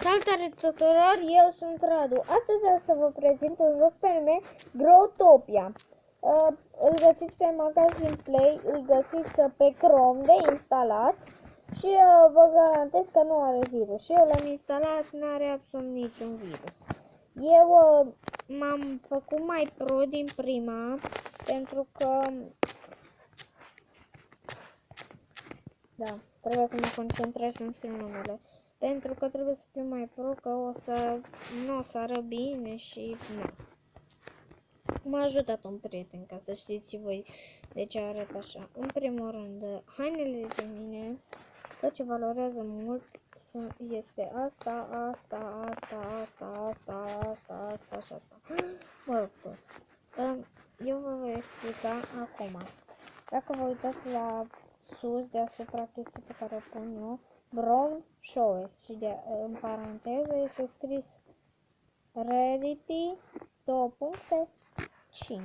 Salutare tuturor, eu sunt Radu. Astăzi o să vă prezint un joc pe nume Growtopia. Îl găsiți pe Magazine Play, îl găsiți pe Chrome de instalat și vă garantez că nu are virus. Eu l-am instalat, nu are absolut niciun virus. Eu m-am făcut mai pro din prima pentru că trebuie să mă concentrez să-mi scriu numele. Pentru că trebuie să fiu mai pro, că nu o să ară bine și nu. M-a ajutat un prieten, ca să știți și voi de ce arăt așa. În primul rând, hainele de mine, tot ce valorează mult este asta și asta. Mă rog, tot. Eu vă voi explica acum. Dacă vă uitați la sus, deasupra chestia pe care o pun eu, Brown Shows și în paranteză este scris Rarity 2.5 și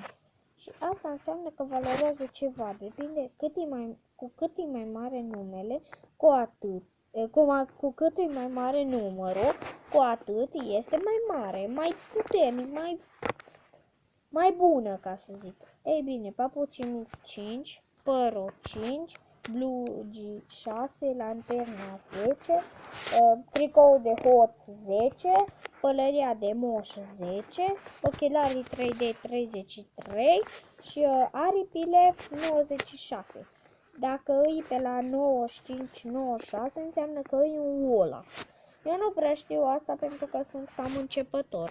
asta înseamnă că valorează ceva, depinde cu cât e mai mare numele, cu cât e mai mare numărul, cu atât este mai mare, mai puternic, mai bună, ca să zic. Ei bine, papucii 5, părul 5, blugi 6, lanterna 10, tricou de hoț 10, pălăria de moș 10, ochelarii 3D 33 și aripile 96. Dacă îi pe la 95-96 înseamnă că e un Olaf. Eu nu prea știu asta pentru că sunt cam începător.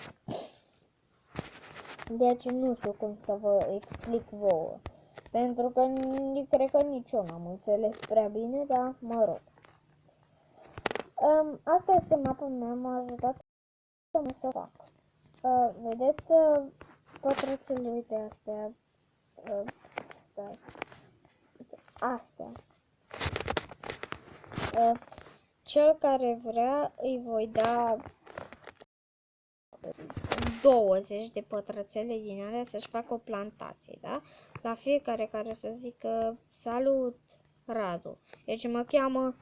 Deci nu știu cum să vă explic vouă. Pentru că cred că nici eu n-am înțeles prea bine, dar mă rog. Asta este mapa mea, m-a ajutat să o fac. Vedeți pătrățele de astea. Astea. Cel care vrea îi voi da 20 de pătrățele din alea să-și facă o plantație, da? La fiecare care să zică salut Radu. Deci mă cheamă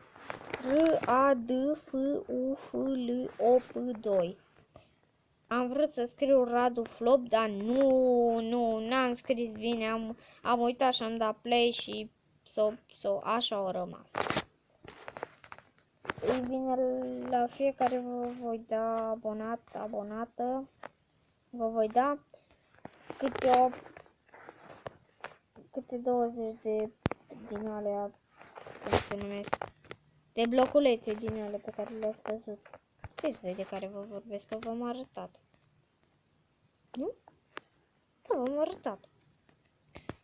RADFUFLOP2. Am vrut să scriu Radu Flop, dar n-am scris bine, am uitat și am dat play și așa au rămas. Ei bine, la fiecare vă voi da abonată, vă voi da câte 20 din alea, cum se numesc, de bloculețe din alea pe care le-ați văzut. Știți voi de care vă vorbesc, că v-am arătat. Nu? Da, v-am arătat.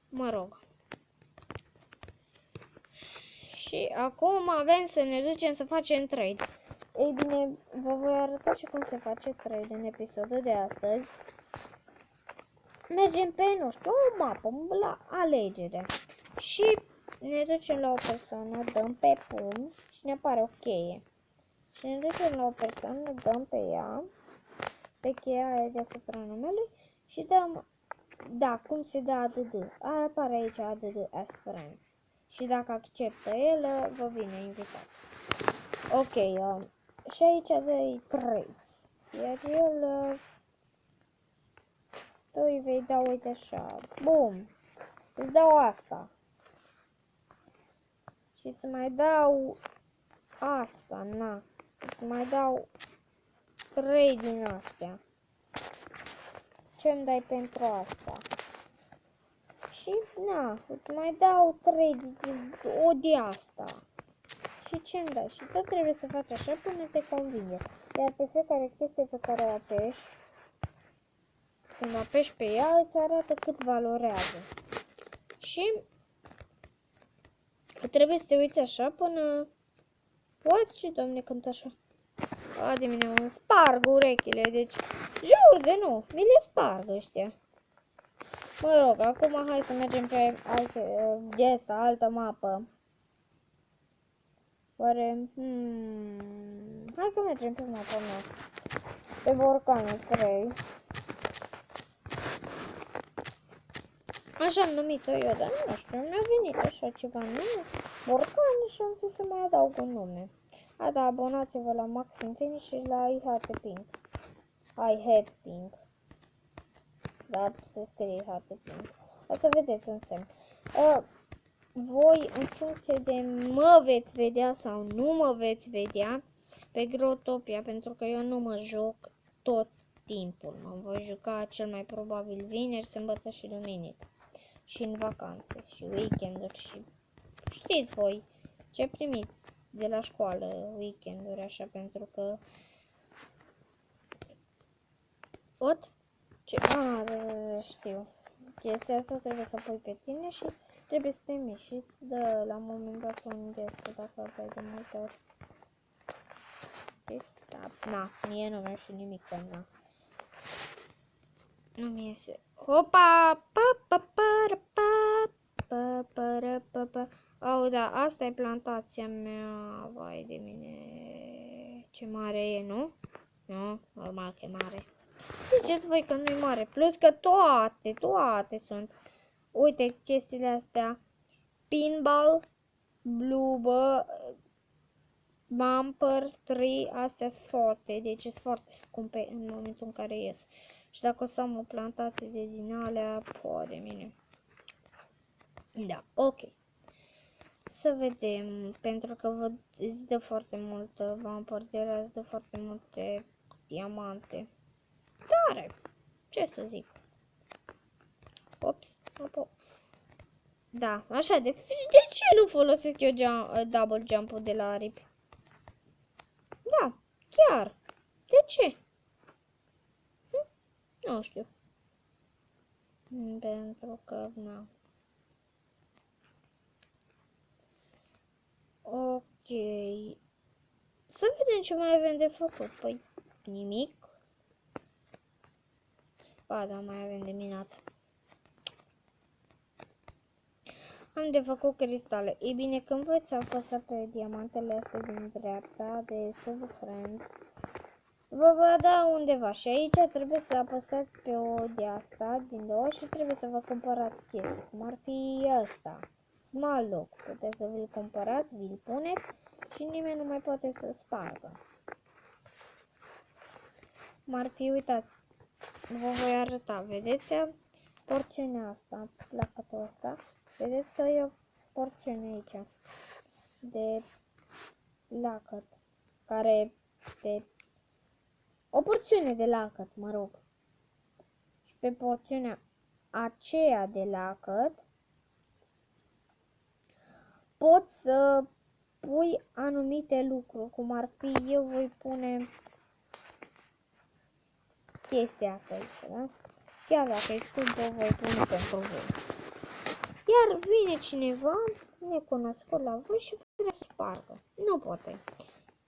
Mă rog. Și acum avem să ne ducem să facem trade. Ei bine, vă voi arăta și cum se face trade în episodul de astăzi. Mergem pe, nu știu, o mapă, la alegere. Și ne ducem la o persoană, dăm pe pun și ne apare o cheie. Și ne ducem la o persoană, dăm pe ea, pe cheia aia deasupra numelui și dăm, da, cum se dă ADD. Apare aici ADD as friends. Și dacă acceptă el, vă vine invitat. Ok, și aici dă-i 3. Iar el, tu îi vei da, uite așa, bum, îți dau asta. Și îți mai dau asta, na, îți mai dau 3 din astea. Ce-mi dai pentru asta? Și, na, îți mai dau 3 de asta. Și ce-mi dai? Și tot trebuie să faci așa până te convinge. Iar pe fiecare chestie pe care o apeși, când apeși pe ea, îți arată cât valorează. Și trebuie să te uiți așa până... What? Și domne cântă așa. A, de mine îmi sparg urechile, deci jur de nu, mi le sparg ăștia. Mă rog, acum hai să mergem pe altă mapă. Oare... Hai că mergem pe mapa mea. Pe Borcanul 3. Așa am numit-o eu, dar nu știu, mi-a venit așa ceva nume. Borcan și am zis să mai adaug un nume. Da, abonați-vă la Maxim Finish și la iHeadPink. Da, se scrie iHeadPink. O să vedeți un semn. Voi, în funcție de mă veți vedea sau nu mă veți vedea pe Growtopia, pentru că eu nu mă joc tot timpul. Mă voi juca cel mai probabil vineri, sâmbătă și duminică. Și în vacanțe, și weekenduri, și știți voi ce primiți de la școală, weekenduri, așa, pentru că... Știu. Chestia asta trebuie să pui pe tine și trebuie să te mișiți de la un moment dat un gest, dacă dai de multe ori. Da, na, mie nu mi-a și nimic, na. Nu mi iese. Hopa! Au, da, asta e plantația mea. Vai de mine. Ce mare e, nu? Nu? Normal că e mare. Ziceți voi că nu e mare. Plus că toate sunt. Uite, chestiile astea. Pinball, Blue Bumper 3, astea sunt foarte, deci sunt foarte scumpe în momentul în care ies. Și dacă o să am o plantație de din alea, de mine. Da, ok. Să vedem, pentru că îți dă foarte mult bumper de alea, îți dă foarte multe diamante. Tare! Ce să zic? Ops, da, așa, de ce nu folosesc eu double jump-ul de la aripi? Da, chiar. De ce? Nu știu. Pentru că, na. Ok. Să vedem ce mai avem de făcut. Păi, nimic. Ba, da, mai avem de minat. Am de făcut cristale. Ei bine, când veți apăsa pe diamantele astea din dreapta, de sub friend, vă va da undeva și aici trebuie să apăsați pe o de asta, din două, și trebuie să vă cumpărați chestii, cum ar fi ăsta, small lock. Puteți să vi-l cumpărați, vi-l puneți și nimeni nu mai poate să spargă. Cum ar fi, uitați, vă voi arăta, vedeți porțiunea asta, lacătul ăsta, vedeți că e o porțiune aici de lacăt, care de o porțiune de lacăt, mă rog. Și pe porțiunea aceea de lacăt poți să pui anumite lucruri, cum ar fi, eu voi pune chestia asta aici, da? Chiar dacă e scumpă, o voi pune pentru voi. Iar vine cineva necunoscut la voi și vrea să spargă. Nu poate.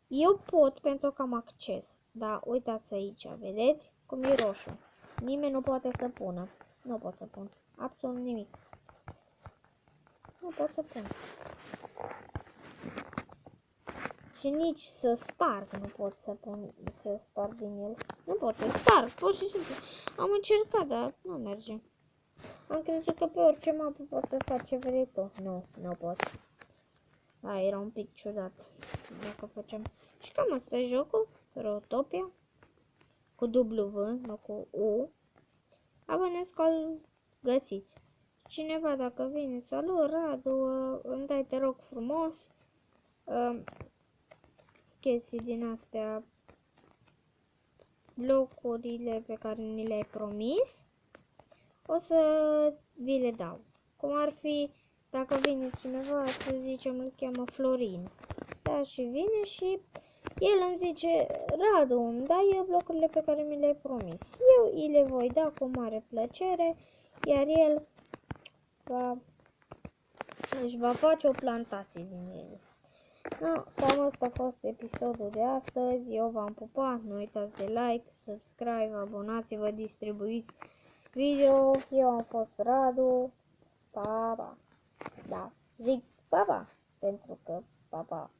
Eu pot pentru că am acces. Da, uitați aici, vedeți? Cum e roșu. Nimeni nu poate să pună. Nu pot să pun. Absolut nimic. Nu pot să pun. Și nici să sparg nu pot să pun, să sparg din el. Nu pot să sparg, pur și simplu. Am încercat, dar nu merge. Am crezut că pe orice mapă pot să fac ce vrei tu. Nu, nu pot. Da, era un pic ciudat. Dacă facem. Și cam asta e jocul. Growtopia. Cu W, nu cu U. Abonez că găsiți. Cineva dacă vine, salut, Radu, îmi dai, te rog frumos, chestii din astea, blocurile pe care ni le-ai promis, o să vi le dau. Cum ar fi, dacă vine cineva, să zicem, îl cheamă Florin. Da, și vine și el îmi zice, Radu, îmi dai blocurile pe care mi le-ai promis. Eu îi le voi da cu mare plăcere, iar el își va face o plantație din ele. No, cam asta a fost episodul de astăzi. Eu v-am pupat, nu uitați de like, subscribe, abonați-vă, distribuiți video. Eu am fost Radu. Pa, pa. Da, zic pa, pa, pentru că pa, pa.